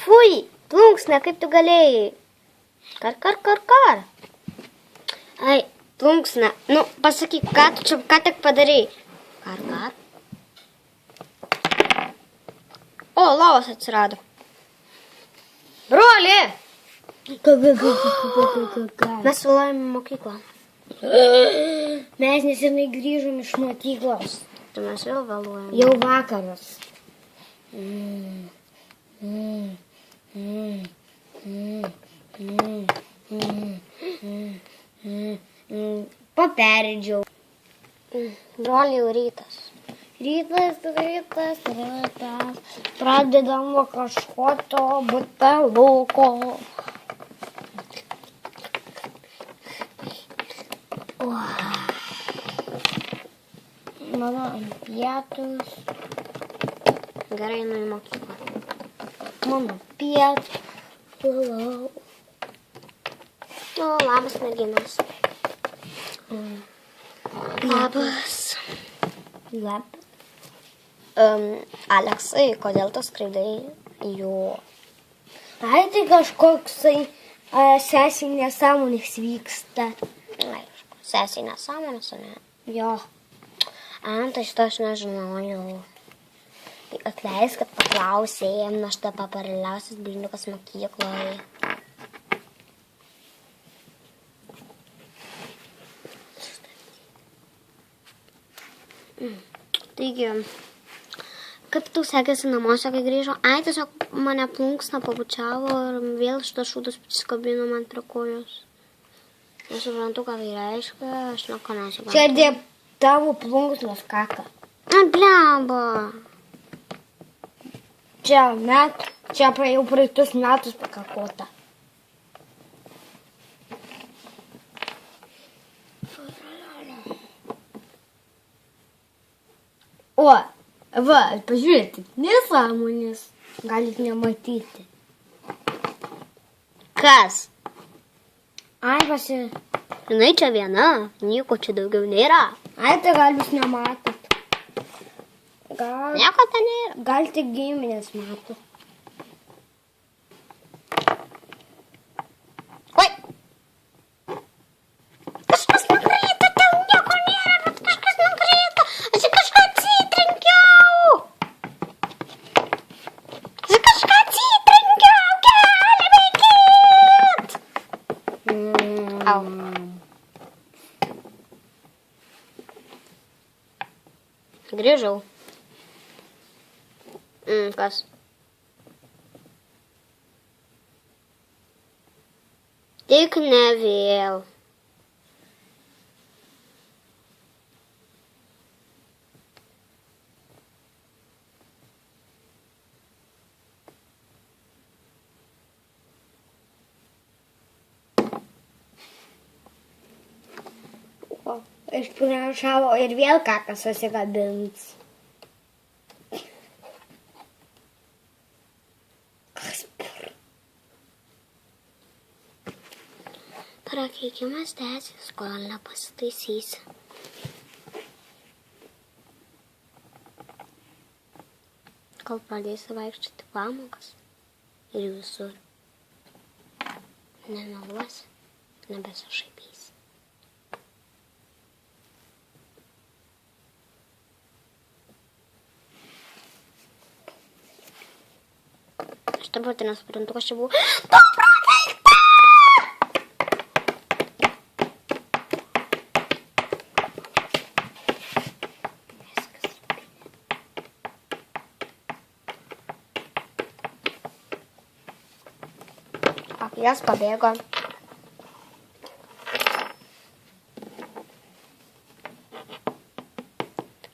Fui, plunksna, kaip tu galėjai? Kar. Ai, plunksna, nu, pasakyk, ką tu čia, ką tik padarei? Kar. O, lavos atsirado. Broli! Mes vėluojame į mokyklą. Mes nesenai grįžom iš mokyklos. Tai mes vėl vėluojame. Jau vakaras. Paperidžiau. Broli, jau rytas. Rytas. Pradedam nuo kažko to buteliuko. Mano ant pietus. Gerai, einu į mokyklą. Mano pietus. Pulau. O, labas, merginos. Labas. Aleksai, kodėl tu skraidai? Jo. Ai, tai kažkoksai sesiai nesąmonės vyksta. Aišku, sesiai nesąmonės, o ne? Jo. Tai šito aš nežinojau. Tai atleisk, kad paklausėjom, nu aš tą papariliausias bliniukas mokykloje. Taigi, kaip tu sekėsi namuose, kai grįžo? Ai, tiesiog mane plunksna pabučiavo ir vėl šitas šūdas prisikabino man prie kojos. Nesuprantu, ką tai reiškia, aš nieko nesuprantu. Čia dėl tavo plunksnos kaka. Blemba. Čia jau praeitus metus pakakota. O, va, pažiūrėkit, nesąmonės. Galit nematyti. Kas? Ai, Žinai, čia viena, nieko čia daugiau nėra. Ai, tai gal jūs nematot. Nieko ten nėra. Gal tik giminės mato. Oi! Kažkas nukrito, ten nieko nėra, bet kažkas nukrito. Aš į kažką atsitrenkiau. Gelbėkit! Au. Grįžau. Kas? Tik ne vėl. Išpranašavo ir vėl kakas susikabins. Prakeikimas tęsis, kol nepasitaisysi. Kol pradėsi vaikščioti pamokas ir visur nemeluosi, nebesišaipysi. Aš dabar tai nesuprantu, kas čia buvo. Tu prakeikta! Jas pabėgo.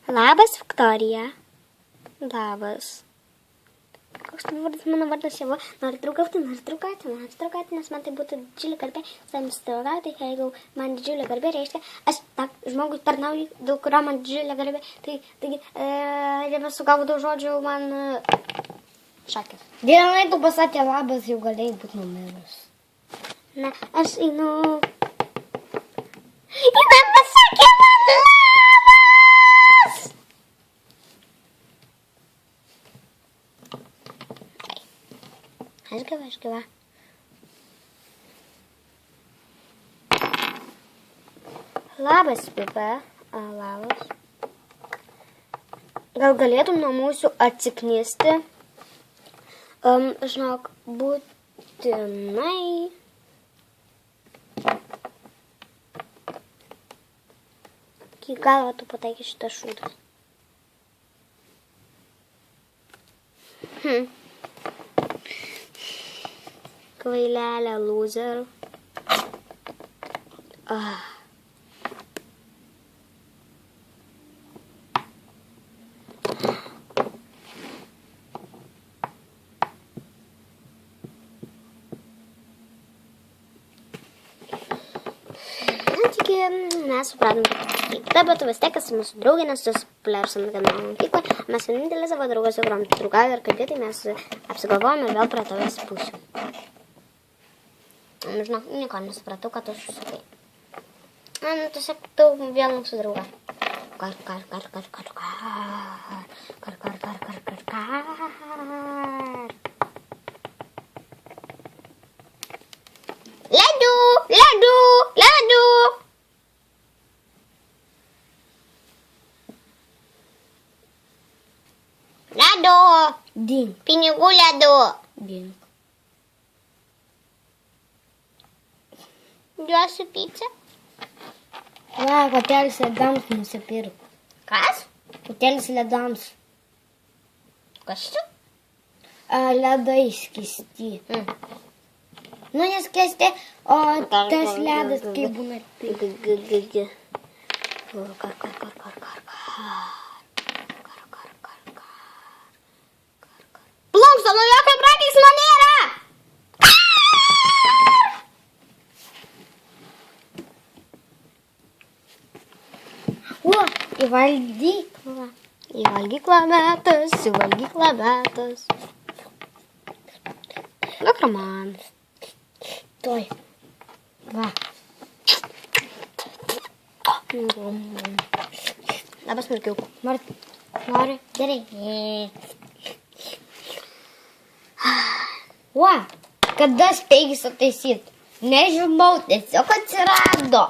Labas, Viktorija. Labas. Koks tavo vardas? Mano vardas jau. Noriu draugauti, nes man tai būtų didžiulė garbė. Savim draugauti, jeigu man didžiulė garbė reiškia, aš tam žmogui tarnauju, dėl kurio man didžiulė garbė. Taigi, jame sugaudau žodžių man šakės. Dienai tu pasakė labas, jau galėjai būti numirus. Na, aš einu. Jis man pasakė man labas! Aš gyva. Labas, Pipa. Labas. Gal galėtum nuo mūsų atsiknisti? Žinok, būtinai. Į galvą tu pataikė šitą šūdą. Kvailelė loser. Mes supratom, kad dabar tu vis tiek esi mūsų draugė, nes tu pliarsam gana mokykloje. Mes vienintelė savo draugą, su kuriuom draugavę ir kalbėtai mes apsigalvojom ir vėl prie tavęs pusių. Žinok, nieko nesupratau, ką tu sakai. Tiesiog tu vėl mūsų draugą. Ledu! Ledu! Ledu! Ledu! Dink. Pinigų ledu! Dink. Duosiu pizzą? Va, kotelis ledams nusipirko. Kas? Kotelis ledams. Kas čia? Ledai skisti. Nu, neskisti, o tas ledas kaip būna. Plunksna, nu jokio prakeiksmo nėra! O, į valgyklą. Į valgyklą metas, į valgyklą metas. Duok man. Tuoj. Va. Dabar smulkiau. Nori? Gerai. O, kada spėjai sutaisyt? Nežinau, tiesiog atsirado.